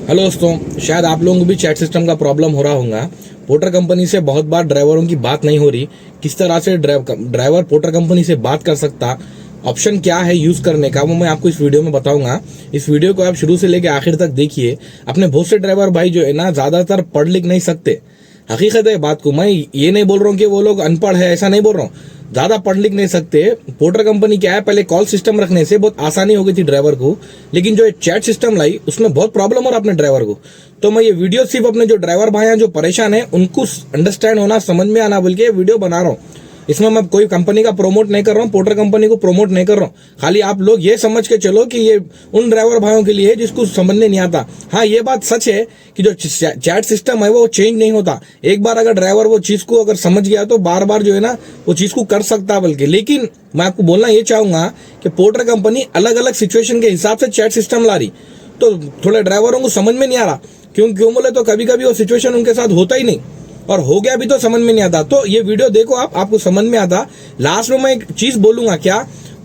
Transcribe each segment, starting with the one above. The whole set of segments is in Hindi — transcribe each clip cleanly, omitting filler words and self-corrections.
हेलो दोस्तों, शायद आप लोगों को भी चैट सिस्टम का प्रॉब्लम हो रहा होगा। पोर्टर कंपनी से बहुत बार ड्राइवरों की बात नहीं हो रही। किस तरह से ड्राइवर पोर्टर कंपनी से बात कर सकता, ऑप्शन क्या है यूज करने का, वो मैं आपको इस वीडियो में बताऊंगा। इस वीडियो को आप शुरू से लेकर आखिर तक देखिए। अपने बहुत से ड्राइवर भाई जो है ना, ज्यादातर पढ़ लिख नहीं सकते। हकीकत है बात को, मैं ये नहीं बोल रहा हूँ कि वो लोग अनपढ़ है, ऐसा नहीं बोल रहा हूँ। ज्यादा पढ़ लिख नहीं सकते। पोर्टर कंपनी क्या है, पहले कॉल सिस्टम रखने से बहुत आसानी हो गई थी ड्राइवर को, लेकिन जो चैट सिस्टम लाई उसमें बहुत प्रॉब्लम हो रहा अपने ड्राइवर को। तो मैं ये वीडियो सिर्फ अपने जो ड्राइवर भाई हैं जो परेशान है उनको अंडरस्टैंड होना, समझ में आना बोल के वीडियो बना रहा हूँ। इसमें मैं कोई कंपनी का प्रमोट नहीं कर रहा हूँ, पोर्टर कंपनी को प्रमोट नहीं कर रहा हूँ। खाली आप लोग ये समझ के चलो कि ये उन ड्राइवर भाइयों के लिए है जिसको समझने नहीं आता। हाँ, ये बात सच है कि जो चैट सिस्टम है वो चेंज नहीं होता। एक बार अगर ड्राइवर वो चीज को अगर समझ गया तो बार बार जो है ना वो चीज को कर सकता है। बल्कि लेकिन मैं आपको बोलना ये चाहूंगा कि पोर्टर कंपनी अलग अलग सिचुएशन के हिसाब से चैट सिस्टम ला रही, तो थोड़े ड्राइवरों को समझ में नहीं आ रहा। क्यों बोले तो कभी कभी वो सिचुएशन उनके साथ होता ही नहीं, और हो गया भी तो समझ में नहीं आता। तो ये वीडियो देखो, आपको समझ में आता। लास्ट में मैं एक चीज बोलूंगा, क्या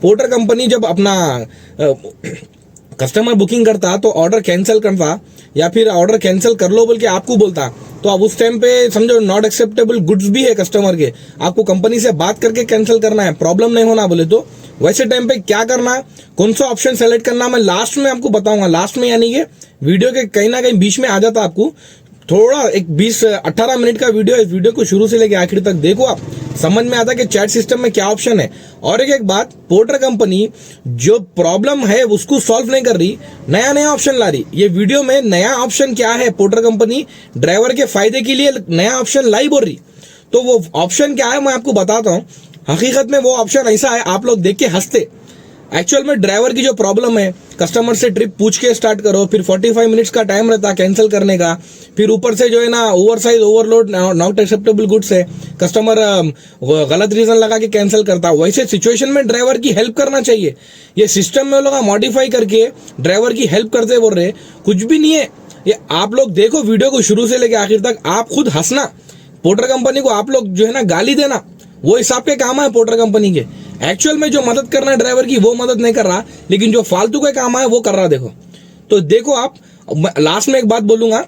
पोर्टर कंपनी जब अपना कस्टमर बुकिंग करता तो ऑर्डर कैंसिल करता या फिर ऑर्डर कैंसिल कर लो बोल के आपको बोलता, तो अब उस टाइम पे समझो नॉट एक्सेप्टेबल गुड्स भी है कस्टमर के, आपको कंपनी से बात करके कैंसिल करना है, प्रॉब्लम नहीं होना बोले तो वैसे टाइम पे क्या करना है, कौन सा ऑप्शन सेलेक्ट करना, मैं लास्ट में आपको बताऊंगा। लास्ट में यानी कि वीडियो के कहीं ना कहीं बीच में आ जाता आपको। थोड़ा एक 20-18 मिनट का वीडियो, इस वीडियो को शुरू से लेकर आखिर तक देखो, आप समझ में आता कि चैट सिस्टम में क्या ऑप्शन है। और एक बात, पोर्टर कंपनी जो प्रॉब्लम है उसको सॉल्व नहीं कर रही, नया नया ऑप्शन ला रही। ये वीडियो में नया ऑप्शन क्या है, पोर्टर कंपनी ड्राइवर के फायदे के लिए नया ऑप्शन लाई बोल रही, तो वो ऑप्शन क्या है मैं आपको बताता हूँ। हकीकत में वो ऑप्शन ऐसा है, आप लोग देख के हंसते। एक्चुअल में ड्राइवर की जो प्रॉब्लम है, कस्टमर से ट्रिप पूछ के स्टार्ट करो, फिर 45 मिनट्स का टाइम रहता कैंसिल करने का, फिर ऊपर से जो है ना over size overload not acceptable goods है, कस्टमर गलत रीजन लगा के कैंसिल करता। वैसे सिचुएशन में ड्राइवर की हेल्प करना चाहिए। ये सिस्टम में लोग मॉडिफाई करके ड्राइवर की हेल्प करते बोल रहे, कुछ भी नहीं है। ये आप लोग देखो वीडियो को शुरू से लेकर आखिर तक, आप खुद हंसना। पोर्टर कंपनी को आप लोग जो है ना गाली देना, वो हिसाब के काम है पोर्टर कंपनी के। एक्चुअल में जो मदद करना है ड्राइवर की वो मदद नहीं कर रहा, लेकिन जो फालतू का काम है वो कर रहा। देखो तो देखो, आप लास्ट में एक बात बोलूंगा,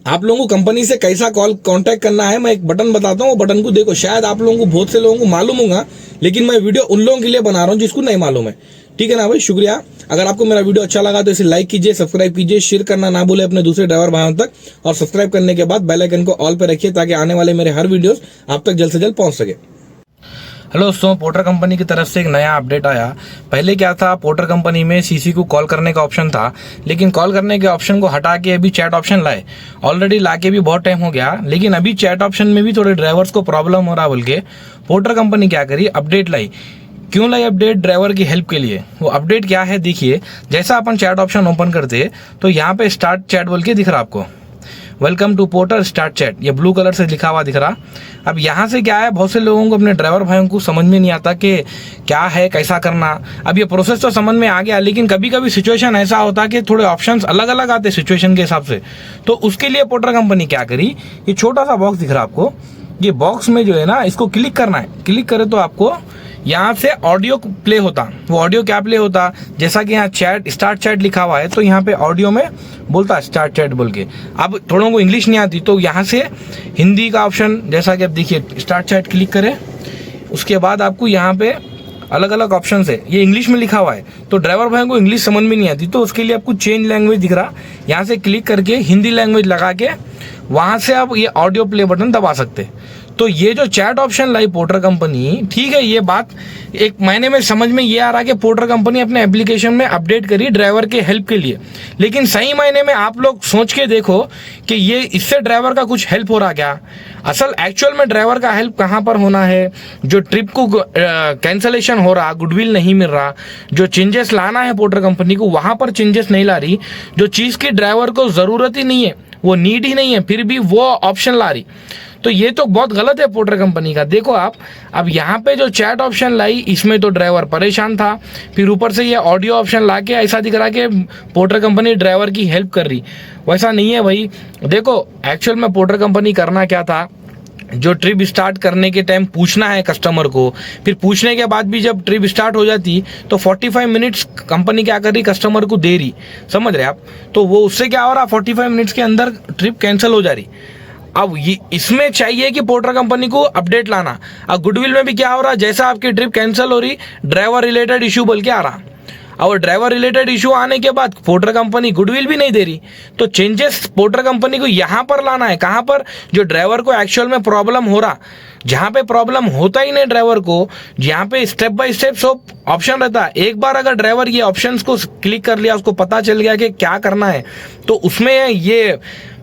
आप लोगों को कंपनी से कैसा कॉल कांटेक्ट करना है मैं एक बटन बताता हूँ, वो बटन को देखो। शायद आप लोगों को, बहुत से लोगों को मालूम होगा, लेकिन मैं वीडियो उन लोगों के लिए बना रहा हूँ जिसको नहीं मालूम है। ठीक है ना भाई, शुक्रिया। अगर आपको मेरा वीडियो अच्छा लगा तो इसे लाइक कीजिए, सब्सक्राइब कीजिए, शेयर करना ना भूले अपने दूसरे ड्राइवर भाइयों तक, और सब्सक्राइब करने के बाद बेल आइकन को ऑल पे रखिए ताकि आने वाले मेरे हर वीडियोस आप तक जल्द से जल्द पहुंच सके। हेलो दोस्तों, पोर्टर कंपनी की तरफ से एक नया अपडेट आया। पहले क्या था, पोर्टर कंपनी में सीसी को कॉल करने का ऑप्शन था, लेकिन कॉल करने के ऑप्शन को हटा के अभी चैट ऑप्शन लाए। ऑलरेडी लाके भी बहुत टाइम हो गया, लेकिन अभी चैट ऑप्शन में भी थोड़े ड्राइवर्स को प्रॉब्लम हो रहा बोल के पोर्टर कंपनी क्या करी, अपडेट लाई। क्यों लाई अपडेट? ड्राइवर की हेल्प के लिए। वो अपडेट क्या है देखिए। जैसा अपन चैट ऑप्शन ओपन करते तो यहाँ पे स्टार्ट चैट बोल के दिख रहा आपको, welcome to Porter start chat, ये ब्लू कलर से लिखा हुआ दिख रहा। अब यहाँ से क्या है, बहुत से लोगों को, अपने ड्राइवर भाइयों को समझ में नहीं आता कि क्या है, कैसा करना। अब ये प्रोसेस तो समझ में आ गया, लेकिन कभी कभी सिचुएशन ऐसा होता है कि थोड़े ऑप्शंस अलग अलग आते सिचुएशन के हिसाब से। तो उसके लिए पोर्टर कंपनी क्या करी, ये छोटा सा बॉक्स दिख रहा आपको, ये बॉक्स में जो है ना इसको क्लिक करना है। क्लिक करे तो आपको यहाँ से ऑडियो प्ले होता। वो ऑडियो क्या प्ले होता, जैसा कि यहाँ चैट स्टार्ट चैट लिखा हुआ है, तो यहाँ पे ऑडियो में बोलता स्टार्ट चैट बोल के। अब थोड़ों को इंग्लिश नहीं आती तो यहाँ से हिंदी का ऑप्शन, जैसा कि आप देखिए स्टार्ट चैट क्लिक करें, उसके बाद आपको यहाँ पे अलग अलग ऑप्शन है, ये इंग्लिश में लिखा हुआ है। तो ड्राइवर भाई को इंग्लिश समझ में नहीं आती, तो उसके लिए आपको चेंज लैंग्वेज दिख रहा, यहाँ से क्लिक करके हिंदी लैंग्वेज लगा के वहाँ से आप ये ऑडियो प्ले बटन दबा सकते। तो ये जो चैट ऑप्शन लाई पोर्टर कंपनी, ठीक है, ये बात एक महीने में समझ में ये आ रहा कि पोर्टर कंपनी अपने एप्लीकेशन में अपडेट करी ड्राइवर के हेल्प के लिए, लेकिन सही मायने में आप लोग सोच के देखो कि ये इससे ड्राइवर का कुछ हेल्प हो रहा क्या? असल एक्चुअल में ड्राइवर का हेल्प कहाँ पर होना है, जो ट्रिप को कैंसलेशन हो रहा, गुडविल नहीं मिल रहा, जो चेंजेस लाना है पोर्टर कंपनी को, वहां पर चेंजेस नहीं ला रही। जो चीज की ड्राइवर को जरूरत ही नहीं है, वो नीड ही नहीं है, फिर भी वो ऑप्शन ला रही, तो ये तो बहुत गलत है पोर्टर कंपनी का। देखो आप, अब यहाँ पे जो चैट ऑप्शन लाई, इसमें तो ड्राइवर परेशान था, फिर ऊपर से ये ऑडियो ऑप्शन ला के ऐसा दिख रहा कि पोर्टर कंपनी ड्राइवर की हेल्प कर रही। वैसा नहीं है भाई। देखो एक्चुअल में पोर्टर कंपनी करना क्या था, जो ट्रिप स्टार्ट करने के टाइम पूछना है कस्टमर को, फिर पूछने के बाद भी जब ट्रिप स्टार्ट हो जाती तो 45 मिनट्स कंपनी क्या कर रही, कस्टमर को दे रही, समझ रहे आप। तो वो उससे क्या हो रहा, 45 मिनट्स के अंदर ट्रिप कैंसिल हो जा रही। अब ये इसमें चाहिए कि पोर्टर कंपनी को अपडेट लाना। अब गुडविल में भी क्या हो रहा, जैसा आपकी ट्रिप कैंसिल हो रही, ड्राइवर रिलेटेड इशू बोल के आ रहा, और ड्राइवर रिलेटेड इशू आने के बाद पोर्टर कंपनी गुडविल भी नहीं दे रही। तो चेंजेस पोर्टर कंपनी को यहाँ पर लाना है, कहाँ पर, जो ड्राइवर को एक्चुअल में प्रॉब्लम हो रहा, जहाँ पे प्रॉब्लम होता ही नहीं ड्राइवर को, जहाँ पे स्टेप बाय स्टेप सब ऑप्शन रहता है। एक बार अगर ड्राइवर ये ऑप्शंस को क्लिक कर लिया, उसको पता चल गया कि क्या करना है, तो उसमें ये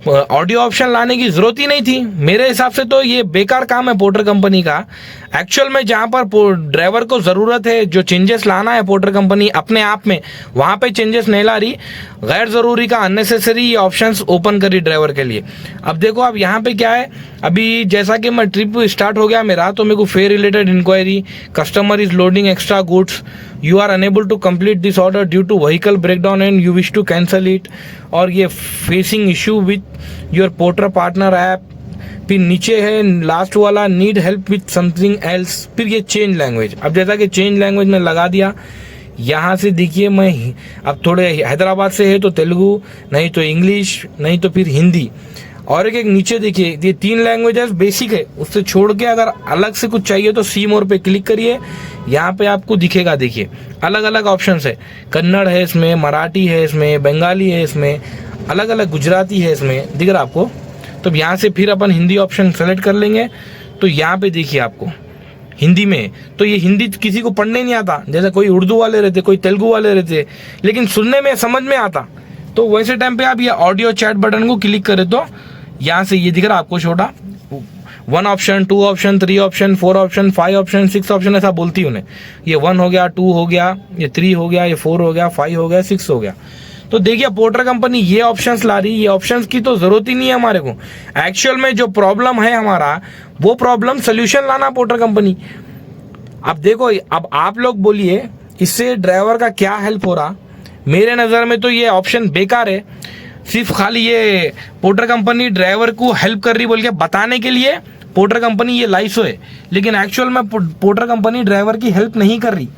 ऑडियो ऑप्शन लाने की जरूरत ही नहीं थी। मेरे हिसाब से तो ये बेकार काम है पोर्टर कंपनी का। एक्चुअल में जहाँ पर ड्राइवर को ज़रूरत है, जो चेंजेस लाना है पोर्टर कंपनी अपने आप में, वहाँ पे चेंजेस नहीं ला रही, गैर ज़रूरी का अननेसेसरी ये ऑप्शंस ओपन करी ड्राइवर के लिए। अब देखो अब यहाँ पे क्या है, अभी जैसा कि मैं ट्रिप स्टार्ट हो गया मेरा, तो मेरे को fare related inquiry, customer is loading extra goods, you are unable to complete this order due to vehicle breakdown and you wish to cancel it, और ये facing issue with your Porter partner app. फिर नीचे है लास्ट वाला, need help with something else. फिर ये चेंज लैंग्वेज, अब जैसा कि चेंज लैंग्वेज में लगा दिया, यहाँ से देखिए मैं अब थोड़े हैदराबाद से है तो तेलुगु, नहीं तो इंग्लिश, नहीं तो फिर हिंदी, और एक नीचे देखिए ये 3 लैंग्वेजेस बेसिक है। उससे छोड़ के अगर अलग से कुछ चाहिए तो सी मोर पे क्लिक करिए, यहाँ पे आपको दिखेगा, देखिए अलग अलग ऑप्शंस है, कन्नड़ है इसमें, मराठी है इसमें, बंगाली है इसमें, अलग अलग गुजराती है इसमें, दिख रहा आपको। तो यहाँ से फिर अपन हिंदी ऑप्शन सेलेक्ट कर लेंगे, तो यहाँ पे देखिए आपको हिंदी में, तो ये हिंदी किसी को पढ़ने नहीं आता, जैसे कोई उर्दू वाले रहते, कोई तेलुगु वाले रहते, लेकिन सुनने में समझ में आता। तो वैसे टाइम पे आप ये ऑडियो चैट बटन को क्लिक करें तो यहाँ से ये दिख रहा आपको छोटा 1 option, 2 option, 3 option, 4 option, 5 option, 6 option, ऐसा बोलती उन्हें। ये 1 हो गया, 2 हो गया, ये 3 हो गया, ये 4 हो गया, 5 हो गया, 6 हो गया। तो देखिए पोर्टर कंपनी ये ऑप्शंस ला रही, ये ऑप्शंस की तो जरूरत ही नहीं है हमारे को। एक्चुअल में जो प्रॉब्लम है हमारा, वो प्रॉब्लम सोल्यूशन लाना पोर्टर कंपनी। अब देखो, अब आप लोग बोलिए इससे ड्राइवर का क्या हेल्प हो रहा। मेरे नज़र में तो ये ऑप्शन बेकार है। सिर्फ खाली ये पोर्टर कंपनी ड्राइवर को हेल्प कर रही बोल के बताने के लिए पोर्टर कंपनी ये लाई सो है, लेकिन एक्चुअल में पोर्टर कंपनी ड्राइवर की हेल्प नहीं कर रही।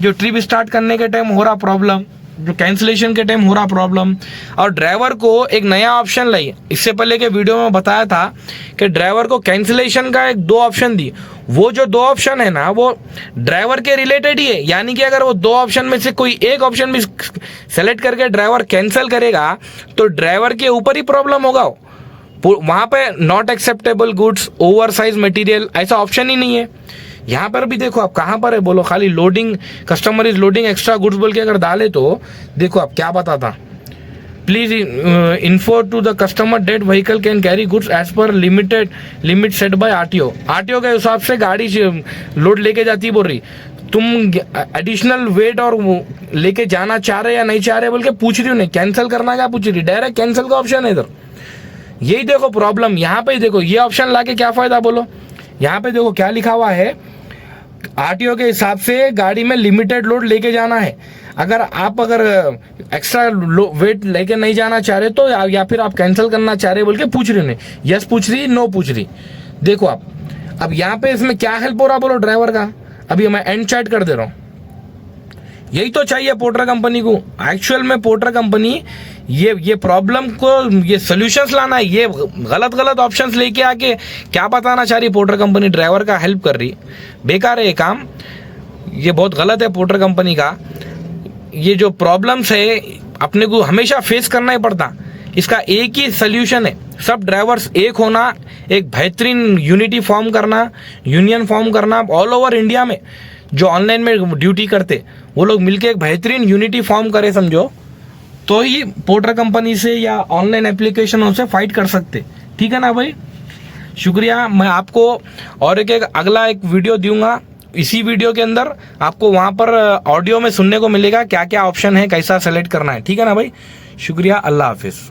जो ट्रिप स्टार्ट करने के टाइम हो रहा प्रॉब्लम, जो कैंसिलेशन के टाइम हो रहा प्रॉब्लम, और ड्राइवर को एक नया ऑप्शन लाई। इससे पहले के वीडियो में बताया था कि ड्राइवर को कैंसिलेशन का 2 ऑप्शन दी। वो जो 2 ऑप्शन है ना, वो ड्राइवर के रिलेटेड ही है, यानी कि अगर वो 2 ऑप्शन में से कोई एक ऑप्शन भी सेलेक्ट करके ड्राइवर कैंसिल करेगा तो ड्राइवर के ऊपर ही प्रॉब्लम होगा। वहाँ पे not acceptable goods, over size material, ऐसा ऑप्शन ही नहीं है। यहाँ पर भी देखो आप कहाँ पर है, बोलो खाली loading, customer is loading extra goods बोल के अगर डाले तो देखो आप क्या बताता, please info to the customer that vehicle can carry goods as per limit set by RTO. RTO के हिसाब से गाड़ी लोड लेके जाती बोल रही, तुम एडिशनल वेट और लेके जाना चाह रहे या नहीं चाह रहे बोल के पूछ रही, उन्हें कैंसिल करना क्या पूछ रही, डायरेक्ट कैंसिल का ऑप्शन है इधर। यही देखो प्रॉब्लम, यहाँ पे देखो ये ऑप्शन लाके क्या फायदा बोलो। यहाँ पे देखो क्या लिखा हुआ है, आरटीओ के हिसाब से गाड़ी में लिमिटेड लोड लेके जाना है। अगर एक्स्ट्रा वेट लेके नहीं जाना चाह रहे तो या फिर आप कैंसिल करना चाह रहे बोल के पूछ रही, उन्हें यस पूछ रही, नो पूछ रही। देखो आप अब यहाँ पे इसमें क्या हेल्प हो रहा बोलो ड्राइवर का। अभी मैं एंड चैट कर दे रहा हूँ। यही तो चाहिए पोर्टर कंपनी को। एक्चुअल में पोर्टर कंपनी ये प्रॉब्लम को ये सॉल्यूशंस लाना है। ये गलत ऑप्शंस लेके आके क्या बताना चाह रही पोर्टर कंपनी, ड्राइवर का हेल्प कर रही। बेकार है ये काम, ये बहुत गलत है पोर्टर कंपनी का। ये जो प्रॉब्लम्स है अपने को हमेशा फेस करना ही पड़ता। इसका एक ही सल्यूशन है, सब ड्राइवर्स एक होना, एक बेहतरीन यूनिटी फॉर्म करना, यूनियन फॉर्म करना। ऑल ओवर इंडिया में जो ऑनलाइन में ड्यूटी करते वो लोग मिलके एक बेहतरीन यूनिटी फॉर्म करे समझो, तो ही पोर्टर कंपनी से या ऑनलाइन एप्लीकेशनों से फाइट कर सकते। ठीक है ना भाई, शुक्रिया। मैं आपको और एक अगला वीडियो दूंगा। इसी वीडियो के अंदर आपको वहाँ पर ऑडियो में सुनने को मिलेगा क्या क्या ऑप्शन है, कैसा सेलेक्ट करना है। ठीक है ना भाई, शुक्रिया, अल्लाह हाफिज।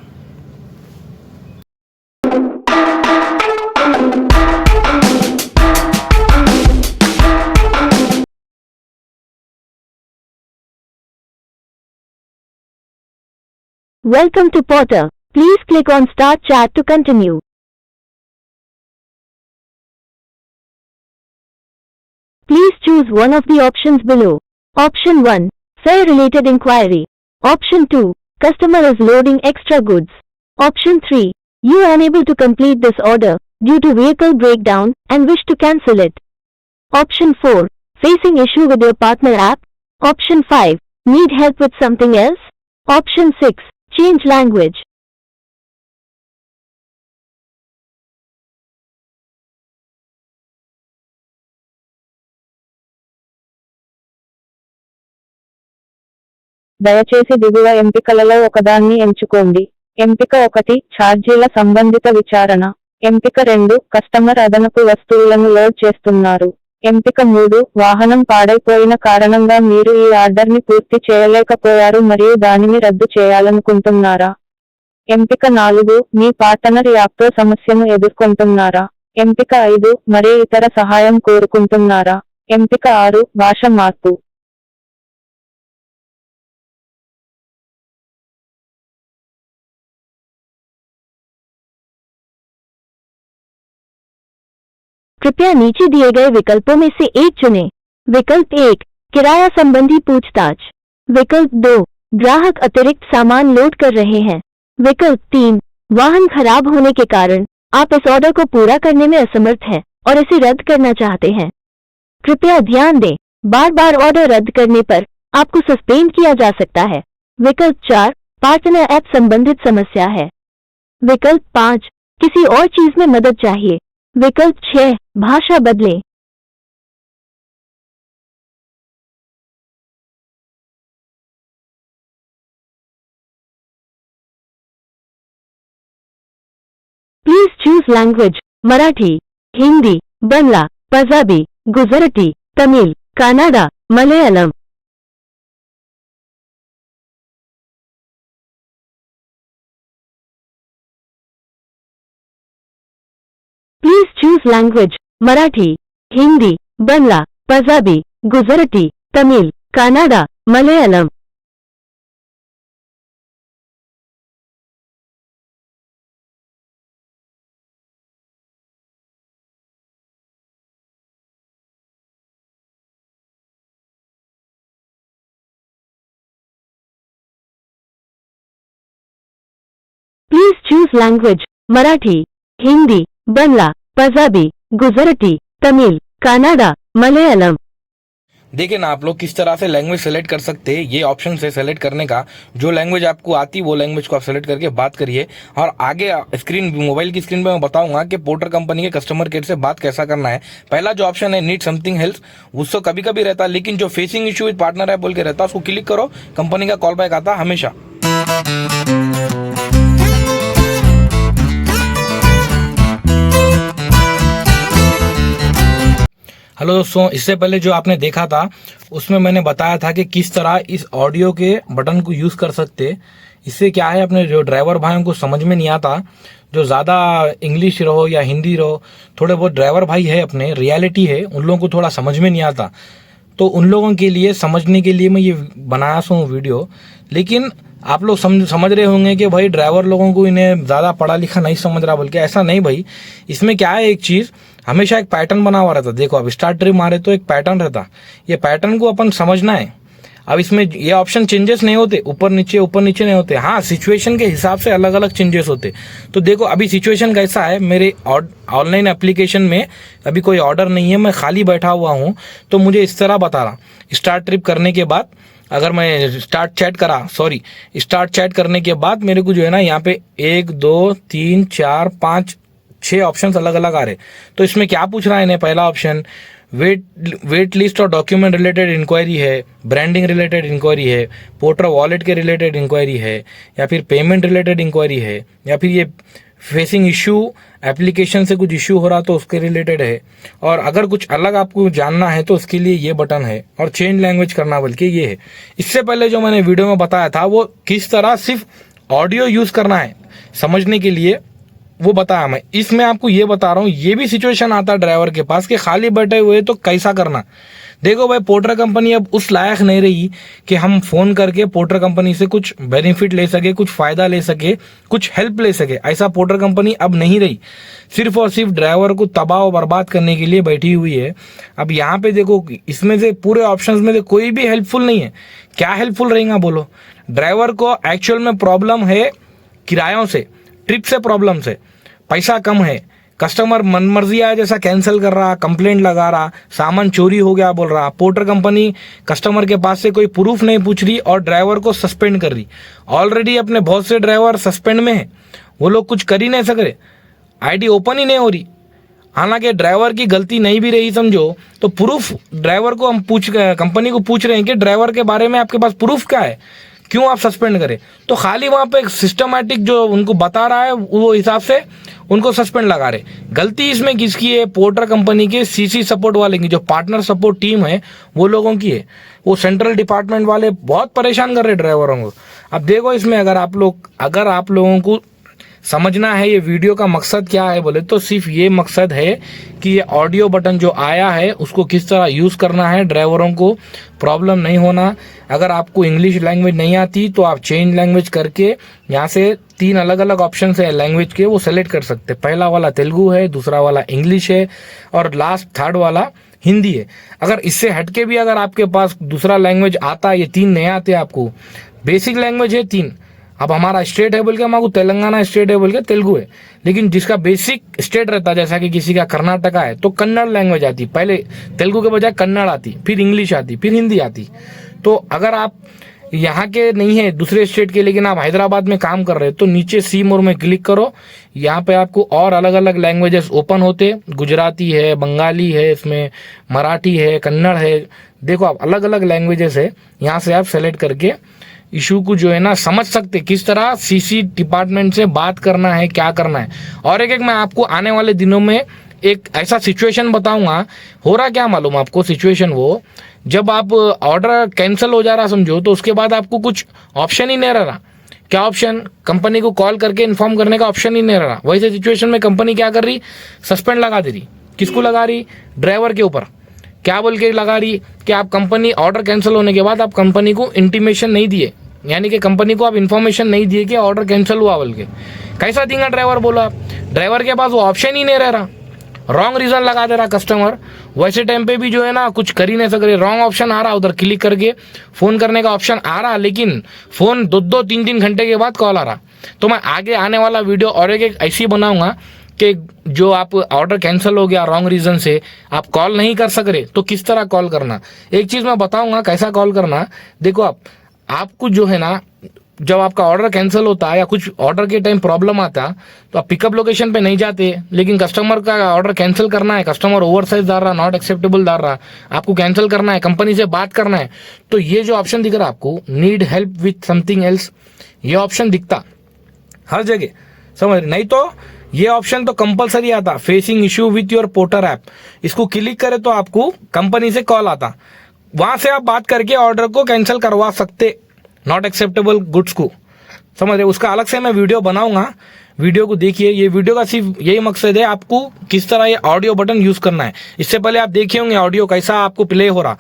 Welcome to Porter. Please click on Start Chat to continue. choose one of the options below. Option 1, fare related inquiry. Option 2, customer is loading extra goods. Option 3, you are unable to complete this order due to vehicle breakdown and wish to cancel it. Option 4, facing issue with your partner app. Option 5, need help with something else. Option 6, change language. దయచేసి దిగువ ఎంపికలలో ఒకదాన్ని ఎంచుకోండి. ఎంపిక 1 ఛార్జీల సంబంధిత విచారణ. ఎంపిక 2 కస్టమర్ అదనపు వస్తువులను లోడ్ చేస్తున్నారు. ఎంపిక 3 వాహనం పాడైపోయిన కారణంగా మీరు ఈ ఆర్డర్ని పూర్తి చేయలేకపోయారు మరియు దానిని రద్దు చేయాలనుకుంటున్నారా. ఎంపిక 4 మీ పార్ట్నర్ యాప్తో సమస్యను ఎదుర్కొంటున్నారా. ఎంపిక 5 మరే ఇతర సహాయం కోరుకుంటున్నారా. ఎంపిక 6 భాష మార్పు. कृपया नीचे दिए गए विकल्पों में से एक चुनें। विकल्प 1, किराया संबंधी पूछताछ। विकल्प 2, ग्राहक अतिरिक्त सामान लोड कर रहे हैं। विकल्प 3, वाहन खराब होने के कारण आप इस ऑर्डर को पूरा करने में असमर्थ हैं और इसे रद्द करना चाहते हैं। कृपया ध्यान दें, बार बार ऑर्डर रद्द करने पर आपको सस्पेंड किया जा सकता है। विकल्प 4, पार्टनर ऐप संबंधित समस्या है। विकल्प 5, किसी और चीज में मदद चाहिए। विकल्प 6, भाषा बदलें। Please choose language. Marathi, Hindi, Bangla, Punjabi, Gujarati, Tamil, Kannada, Malayalam. Please choose language. Marathi, Hindi, Bangla, Punjabi, Gujarati, Tamil, Kannada, Malayalam. Please choose language. Marathi, Hindi, Bangla, Punjabi, Gujarati, Tamil, Kannada, Malayalam. देखिए ना आप लोग किस तरह से लैंग्वेज सेलेक्ट कर सकते हैं। ये ऑप्शन से सेलेक्ट करने का, जो लैंग्वेज आपको आती वो लैंग्वेज को आप सेलेक्ट करके बात करिए। और आगे स्क्रीन, मोबाइल की स्क्रीन पे मैं बताऊंगा कि पोर्टर कंपनी के कस्टमर केयर से बात कैसा करना है। पहला जो ऑप्शन है नीड समथिंग हेल्प, उसको कभी कभी रहता है, लेकिन जो फेसिंग इशू विद पार्टनर है बोल के रहता है, उसको क्लिक करो, कंपनी का कॉल बैक आता हमेशा। हेलो दोस्तों, इससे पहले जो आपने देखा था उसमें मैंने बताया था कि किस तरह इस ऑडियो के बटन को यूज़ कर सकते। इससे क्या है, अपने जो ड्राइवर भाइयों को समझ में नहीं आता, जो ज़्यादा इंग्लिश रहो या हिंदी रहो, थोड़े बहुत ड्राइवर भाई है अपने, रियलिटी है, उन लोगों को थोड़ा समझ में नहीं आता, तो उन लोगों के लिए समझने के लिए मैं ये बनाया हूँ वीडियो। लेकिन आप लोग समझ रहे होंगे कि भाई ड्राइवर लोगों को इन्हें ज़्यादा पढ़ा लिखा नहीं समझ रहा, बल्कि ऐसा नहीं भाई। इसमें क्या है, एक चीज़ हमेशा एक पैटर्न बना हुआ रहता। देखो अब स्टार्ट ट्रिप मारे तो एक पैटर्न रहता, ये पैटर्न को अपन समझना है। अब इसमें ये ऑप्शन चेंजेस नहीं होते, ऊपर नीचे नहीं होते। हाँ, सिचुएशन के हिसाब से अलग अलग चेंजेस होते। तो देखो अभी सिचुएशन कैसा है, मेरे ऑनलाइन एप्लीकेशन में अभी कोई ऑर्डर नहीं है, मैं खाली बैठा हुआ हूँ, तो मुझे इस तरह बता रहा। स्टार्ट ट्रिप करने के बाद अगर मैं स्टार्ट चैट करने के बाद मेरे को जो है ना, यहाँ पे 1 2 3 4 5 6 ऑप्शंस अलग अलग आ रहे। तो इसमें क्या पूछ रहा है इन्हें, पहला ऑप्शन वेट लिस्ट और डॉक्यूमेंट रिलेटेड इंक्वायरी है, ब्रांडिंग रिलेटेड इंक्वायरी है, पोर्टर वॉलेट के रिलेटेड इंक्वायरी है, या फिर पेमेंट रिलेटेड इंक्वायरी है, या फिर ये फेसिंग इशू, एप्लीकेशन से कुछ इशू हो रहा तो उसके रिलेटेड है। और अगर कुछ अलग आपको जानना है तो उसके लिए ये बटन है, और चेंज लैंग्वेज करना बल्कि ये है। इससे पहले जो मैंने वीडियो में बताया था वो किस तरह सिर्फ ऑडियो यूज करना है समझने के लिए, वो बताया मैं। इसमें आपको ये बता रहा हूँ, ये भी सिचुएशन आता है ड्राइवर के पास कि खाली बैठे हुए तो कैसा करना। देखो भाई, पोर्टर कंपनी अब उस लायक नहीं रही कि हम फोन करके पोर्टर कंपनी से कुछ बेनिफिट ले सके, कुछ फायदा ले सके, कुछ हेल्प ले सके। ऐसा पोर्टर कंपनी अब नहीं रही, सिर्फ और सिर्फ ड्राइवर को तबाह और बर्बाद करने के लिए बैठी हुई है। अब यहाँ पे देखो, इसमें से पूरे ऑप्शंस में से कोई भी हेल्पफुल नहीं है। क्या हेल्पफुल रहेगा बोलो? ड्राइवर को एक्चुअल में प्रॉब्लम है किरायों से, ट्रिप से प्रॉब्लम से, पैसा कम है, कस्टमर मनमर्जी आया जैसा कैंसिल कर रहा, कंप्लेंट लगा रहा, सामान चोरी हो गया बोल रहा, पोर्टर कंपनी कस्टमर के पास से कोई प्रूफ नहीं पूछ रही और ड्राइवर को सस्पेंड कर रही। ऑलरेडी अपने बहुत से ड्राइवर सस्पेंड में है, वो लोग कुछ कर ही नहीं सक रहे, आईडी ओपन ही नहीं हो रही। हालांकि ड्राइवर की गलती नहीं भी रही समझो तो प्रूफ ड्राइवर को हम कंपनी को पूछ रहे हैं कि ड्राइवर के बारे में आपके पास प्रूफ क्या है, क्यों आप सस्पेंड करें? तो खाली वहां पे एक सिस्टमैटिक जो उनको बता रहा है वो हिसाब से उनको सस्पेंड लगा रहे। गलती इसमें किसकी है? पोर्टर कंपनी के सीसी सपोर्ट वाले की, जो पार्टनर सपोर्ट टीम है वो लोगों की है। वो सेंट्रल डिपार्टमेंट वाले बहुत परेशान कर रहे ड्राइवरों को। अब देखो, इसमें अगर आप लोगों को समझना है ये वीडियो का मकसद क्या है बोले तो सिर्फ ये मकसद है कि ये ऑडियो बटन जो आया है उसको किस तरह यूज़ करना है, ड्राइवरों को प्रॉब्लम नहीं होना। अगर आपको इंग्लिश लैंग्वेज नहीं आती तो आप चेंज लैंग्वेज करके यहाँ से 3 अलग अलग ऑप्शन है लैंग्वेज के, वो सेलेक्ट कर सकते। पहला वाला तेलुगु है, दूसरा वाला इंग्लिश है और लास्ट थर्ड वाला हिंदी है। अगर इससे हटके भी अगर आपके पास दूसरा लैंग्वेज आता है, ये 3 नए आते हैं आपको, बेसिक लैंग्वेज है 3। अब हमारा स्टेट है बोल के हमारे तेलंगाना स्टेट है बोल के तेलुगु है, लेकिन जिसका बेसिक स्टेट रहता है जैसा कि किसी का कर्नाटका है तो कन्नड़ लैंग्वेज आती, पहले तेलुगु के बजाय कन्नड़ आती, फिर इंग्लिश आती, फिर हिंदी आती। तो अगर आप यहाँ के नहीं है दूसरे स्टेट के, लेकिन आप हैदराबाद में काम कर रहे हैं तो नीचे सी मोर में क्लिक करो, यहाँ पे आपको और अलग अलग लैंग्वेजेस ओपन होते, गुजराती है, बंगाली है, इसमें मराठी है, कन्नड़ है। देखो आप अलग अलग लैंग्वेजेस है, यहाँ से आप सेलेक्ट करके इशू को जो है ना समझ सकते, किस तरह सीसी डिपार्टमेंट से बात करना है, क्या करना है। और एक मैं आपको आने वाले दिनों में एक ऐसा सिचुएशन बताऊंगा। हो रहा क्या मालूम आपको सिचुएशन, वो जब आप ऑर्डर कैंसिल हो जा रहा समझो तो उसके बाद आपको कुछ ऑप्शन ही नहीं रहा। क्या ऑप्शन? कंपनी को कॉल करके इन्फॉर्म करने का ऑप्शन ही नहीं रहा। वैसे सिचुएशन में कंपनी क्या कर रही? सस्पेंड लगा दे रही। किसको लगा रही? ड्राइवर के ऊपर। क्या बोल के लगा रही कि आप कंपनी ऑर्डर कैंसिल होने के बाद आप कंपनी को इंटीमेशन नहीं दिए, यानी कि कंपनी को आप इन्फॉर्मेशन नहीं दिए कि ऑर्डर कैंसिल हुआ बोल के। कैसा देगा ड्राइवर? बोला ड्राइवर के पास वो ऑप्शन ही नहीं रह रहा, रॉन्ग रीजन लगा दे रहा कस्टमर। वैसे टाइम पे भी जो है ना कुछ कर ही नहीं सक रहे, रॉन्ग ऑप्शन आ रहा, उधर क्लिक करके फोन करने का ऑप्शन आ रहा, लेकिन फोन 2-3 घंटे के बाद कॉल आ रहा। तो मैं आगे आने वाला वीडियो और एक ऐसी बनाऊंगा कि जो आप ऑर्डर कैंसिल हो गया रॉन्ग रीजन से, आप कॉल नहीं कर सक रहे तो किस तरह कॉल करना, एक चीज मैं बताऊंगा कैसा कॉल करना। देखो आपको जो है ना जब आपका ऑर्डर कैंसिल होता है या कुछ ऑर्डर के टाइम प्रॉब्लम आता तो आप पिकअप लोकेशन पे नहीं जाते, लेकिन कस्टमर का ऑर्डर कैंसिल करना है, कस्टमर ओवर साइज डाल रहा, नॉट एक्सेप्टेबल डाल रहा, आपको कैंसिल करना है, कंपनी से बात करना है, तो ये जो ऑप्शन दिख रहा है आपको, need help with something else, ये ऑप्शन दिखता हर जगह, समझ रहे? नहीं तो ये ऑप्शन तो कंपलसरी आता, facing issue with your porter app, इसको क्लिक करे तो आपको कंपनी से कॉल आता, वहां से आप बात करके ऑर्डर को कैंसिल करवा सकते, नॉट एक्सेप्टेबल गुड्स को, समझ रहे? उसका अलग से मैं वीडियो बनाऊंगा, वीडियो को देखिए। ये वीडियो का सिर्फ यही मकसद है आपको किस तरह ये ऑडियो बटन यूज करना है। इससे पहले आप देखे होंगे ऑडियो कैसा आपको प्ले हो रहा,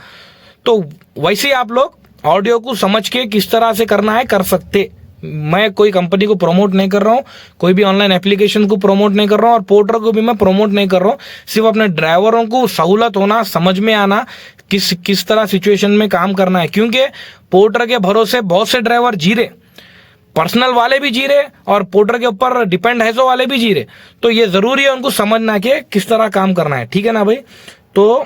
तो वैसे ही आप लोग ऑडियो को समझ के किस तरह से करना है कर सकते। मैं कोई कंपनी को प्रमोट नहीं कर रहा हूँ, कोई भी ऑनलाइन एप्लीकेशन को प्रमोट नहीं कर रहा हूँ, और पोर्टर को भी मैं प्रमोट नहीं कर रहा हूँ। सिर्फ अपने ड्राइवरों को सहूलत होना, समझ में आना किस तरह सिचुएशन में काम करना है, क्योंकि पोर्टर के भरोसे बहुत से ड्राइवर जी रहे, पर्सनल वाले भी जी रहे और पोर्टर के ऊपर डिपेंड है सो वाले भी जी रहे। तो ये जरूरी है उनको समझना कि किस तरह काम करना है, ठीक है ना भाई? तो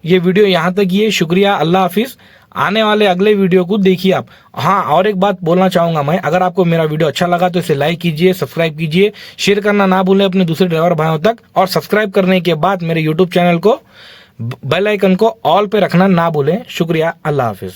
ये वीडियो यहाँ तक ही है, शुक्रिया, अल्लाह हाफिज। आने वाले अगले वीडियो को देखिए आप। हाँ, और एक बात बोलना चाहूंगा मैं, अगर आपको मेरा वीडियो अच्छा लगा तो इसे लाइक कीजिए, सब्सक्राइब कीजिए, शेयर करना ना भूलें अपने दूसरे ड्राइवर भाइयों तक, और सब्सक्राइब करने के बाद मेरे यूट्यूब चैनल को बेल आइकन को ऑल पे रखना ना भूलें। शुक्रिया, अल्लाह हाफिज।